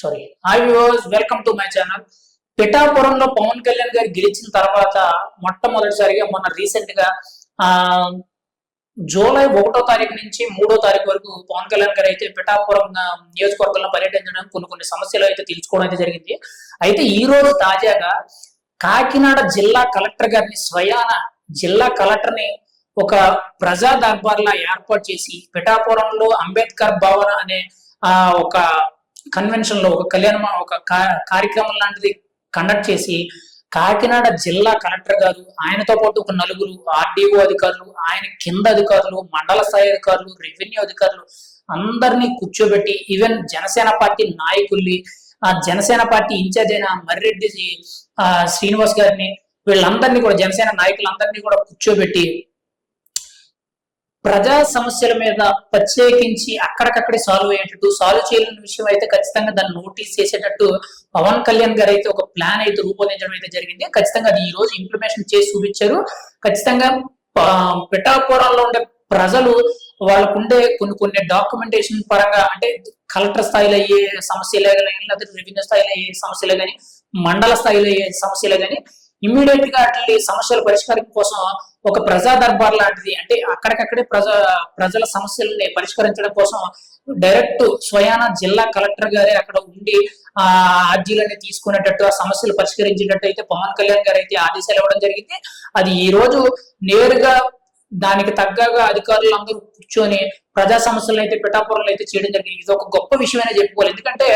Sorry. Hi viewers, welcome to my channel. పిఠాపురంలో పవన్ కళ్యాణ్ గారు గెలిచిన తర్వాత మొట్టమొదటిసారిగా మొన్న రీసెంట్ గా ఆ జూలై 1వ తారీఖు నుంచి 3వ తారీఖు వరకు పవన్ కళ్యాణ్ గారు అయితే పిఠాపురం నియోజకవర్గంలో పర్యటించడం, కొన్ని సమస్యలు అయితే తెలుసుకోవడం అయితే జరిగింది. అయితే ఈ రోజు తాజాగా కాకినాడ జిల్లా కలెక్టర్ గారిని స్వయాన జిల్లా కలెక్టర్ ని ఒక ప్రజా దర్బార్లా ఏర్పాటు చేసి పిఠాపురంలో అంబేద్కర్ భవన్ అనే ఒక కన్వెన్షన్ లో ఒక కార్యక్రమం లాంటిది కండక్ట్ చేసి కాకినాడ జిల్లా కలెక్టర్ గారు ఆయనతో పాటు ఒక నలుగురు ఆర్డీఓ అధికారులు, ఆయన కింద అధికారులు, మండల స్థాయి అధికారులు, రెవెన్యూ అధికారులు అందరినీ కూర్చోబెట్టి ఈవెన్ జనసేన పార్టీ నాయకుల్ని, జనసేన పార్టీ ఇన్ఛార్జ్ అయిన మర్రెడ్డి శ్రీనివాస్ గారిని, వీళ్ళందరినీ కూడా జనసేన నాయకులందరినీ కూడా కూర్చోబెట్టి ప్రజా సమస్యల మీద ప్రత్యేకించి అక్కడికక్కడే సాల్వ్ చేయలేని విషయం అయితే ఖచ్చితంగా దాన్ని నోటీస్ చేసేటట్టు పవన్ కళ్యాణ్ గారు అయితే ఒక ప్లాన్ అయితే రూపొందించడం అయితే జరిగింది. ఖచ్చితంగా అది ఈ రోజు ఇంప్లిమెంటేషన్ చేసి చూపించారు. ఖచ్చితంగా పిఠాపురంలో ఉండే ప్రజలు వాళ్ళకుండే కొన్ని డాక్యుమెంటేషన్ పరంగా, అంటే కలెక్టర్ స్థాయిలో అయ్యే సమస్యలే కానీ, లేకపోతే రెవెన్యూ స్థాయిలో అయ్యే సమస్యలే కానీ, మండల స్థాయిలో అయ్యే సమస్యలే కానీ ఇమ్మీడియట్ గా అట్లా సమస్యల పరిష్కారం కోసం ఒక ప్రజా దర్బార్ లాంటిది, అంటే అక్కడికక్కడే ప్రజల సమస్యలని పరిష్కరించడం కోసం డైరెక్ట్ స్వయాన జిల్లా కలెక్టర్ గారే అక్కడ ఉండి ఆ అర్జీలన్నీ తీసుకునేటట్టు, ఆ సమస్యలు పరిష్కరించేటట్టు అయితే పవన్ కళ్యాణ్ గారు అయితే ఆదేశాలు ఇవ్వడం జరిగింది. అది ఈ రోజు నేరుగా దానికి తగ్గగా అధికారులు అందరూ కూర్చొని ప్రజా సమస్యలను అయితే పిఠాపురంలో అయితే చేయడం జరిగింది. ఇది ఒక గొప్ప విషయమైనా చెప్పుకోవాలి. ఎందుకంటే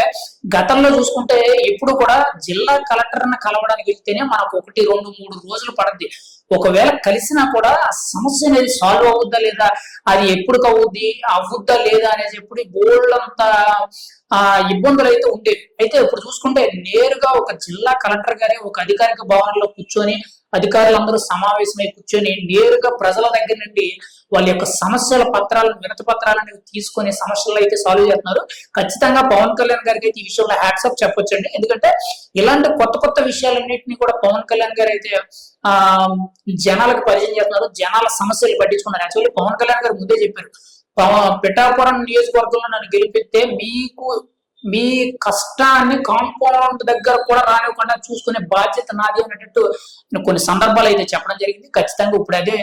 గతంలో చూసుకుంటే ఎప్పుడు కూడా జిల్లా కలెక్టర్ని కలవడానికి వెళ్తేనే మనకు 1, 2, 3 రోజులు పడుద్ది. ఒకవేళ కలిసినా కూడా ఆ సమస్య అనేది సాల్వ్ అవుద్దా లేదా, అది ఎప్పుడు అవుద్దా లేదా అనేది ఎప్పుడు బోల్డంత ఇబ్బందులు అయితే ఉండేవి. అయితే ఇప్పుడు చూసుకుంటే నేరుగా ఒక జిల్లా కలెక్టర్ గారే ఒక అధికారిక భవనంలో కూర్చొని అధికారులందరూ సమావేశమై కూర్చొని నేరుగా ప్రజల దగ్గర నుండి వాళ్ళ యొక్క సమస్యల వినతి పత్రాలను తీసుకొని సమస్యలు అయితే సాల్వ్ చేస్తున్నారు. ఖచ్చితంగా పవన్ కళ్యాణ్ గారికి అయితే ఈ విషయంలో హ్యాట్సాప్ చెప్పొచ్చండి. ఎందుకంటే ఇలాంటి కొత్త విషయాలన్నింటినీ కూడా పవన్ కళ్యాణ్ గారు అయితే జనాలకు పరిచయం చేస్తున్నారు, జనాల సమస్యలు పట్టించుకున్నారు. యాక్చువల్లీ పవన్ కళ్యాణ్ గారు ముందే చెప్పారు, పిఠాపురం నియోజకవర్గంలో నన్ను గెలిపిస్తే మీ కష్టాన్ని కాంపౌండ్ దగ్గర కూడా రానివ్వకుండా చూసుకునే బాధ్యత నాది అనేటట్టు కొన్ని సందర్భాలు అయితే చెప్పడం జరిగింది. ఖచ్చితంగా ఇప్పుడు అదే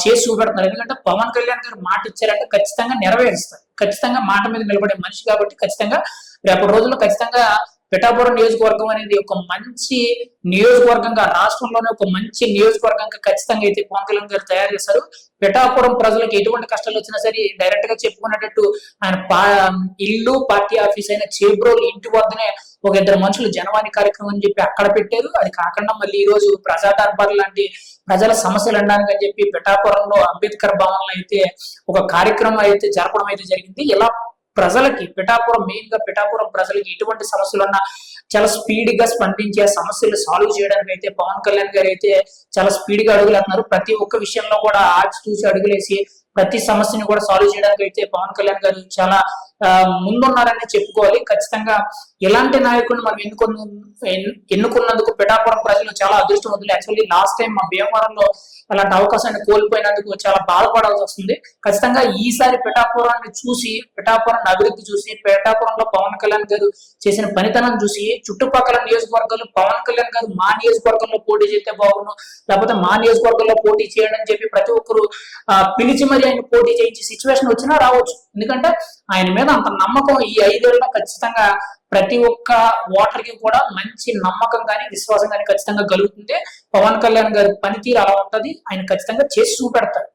చేసి చూపెడుతున్నారు. ఎందుకంటే పవన్ కళ్యాణ్ గారు మాట ఇచ్చారంటే ఖచ్చితంగా నెరవేరుస్తారు. ఖచ్చితంగా మాట మీద నిలబడే మనిషి కాబట్టి ఖచ్చితంగా రేపటి రోజుల్లో ఖచ్చితంగా పిఠాపురం నియోజకవర్గం అనేది ఒక మంచి నియోజకవర్గంగా, రాష్ట్రంలోనే ఒక మంచి నియోజకవర్గంగా ఖచ్చితంగా అయితే పవన్ కళ్యాణ్ గారు తయారు చేస్తారు. పిఠాపురం ప్రజలకు ఎటువంటి కష్టాలు వచ్చినా సరే డైరెక్ట్ గా చెప్పుకునేటట్టు ఆయన ఇల్లు, పార్టీ ఆఫీస్ అయిన చేబ్రోలు ఇంటి వద్దనే ఒక 2 మనుషులు జనవాణి కార్యక్రమం అని చెప్పి అక్కడ పెట్టారు. అది కాకుండా మళ్ళీ ఈ రోజు ప్రజా దర్బార్ లాంటి ప్రజల సమస్యలు అనడానికి అని చెప్పి పిఠాపురంలో అంబేద్కర్ భవన్ లో అయితే ఒక కార్యక్రమం అయితే జరపడం అయితే జరిగింది. ఇలా ప్రజలకి పిఠాపురం ప్రజలకి ఎటువంటి సమస్యలు ఉన్నా చాలా స్పీడ్ గా స్పందించే సమస్యలు సాల్వ్ చేయడానికి అయితే పవన్ కళ్యాణ్ గారు అయితే చాలా స్పీడ్ గా అడుగులేస్తున్నారు. ప్రతి ఒక్క విషయంలో కూడా చూసి అడుగులేసి ప్రతి సమస్యని కూడా సాల్వ్ చేయడానికి అయితే పవన్ కళ్యాణ్ గారు చాలా ముందున్నారని చెప్పుకోవాలి. ఖచ్చితంగా ఇలాంటి నాయకుడిని మనం ఎన్నుకున్నందుకు పిఠాపురం ప్రజలు చాలా అదృష్టవంతులు. యాక్చువల్లీ లాస్ట్ టైం మా భీమవరంలో అలాంటి అవకాశాన్ని కోల్పోయినందుకు చాలా బాధపడాల్సి వస్తుంది. ఖచ్చితంగా ఈసారి పిఠాపురాన్ని అభివృద్ధి చూసి, పిఠాపురంలో పవన్ కళ్యాణ్ గారు చేసిన పనితనం చూసి చుట్టుపక్కల నియోజకవర్గాలు పవన్ కళ్యాణ్ గారు మా నియోజకవర్గంలో పోటీ చేస్తే బాగుండు, లేకపోతే మా నియోజకవర్గంలో పోటీ చేయండి అని చెప్పి ప్రతి ఒక్కరు పిలిచి మరి ఆయన పోటీ చేయించే సిచ్యువేషన్ వచ్చినా రావచ్చు. ఎందుకంటే ఆయన మీద అంత నమ్మకం ఈ 5 ఏళ్ళలో ఖచ్చితంగా ప్రతి ఒక్క ఓటర్ కి కూడా మంచి నమ్మకం కానీ విశ్వాసం కానీ ఖచ్చితంగా కలుగుతుంది. పవన్ కళ్యాణ్ గారి పనితీరు అలా ఉంటది. ఆయన ఖచ్చితంగా చేసి చూపెడతారు.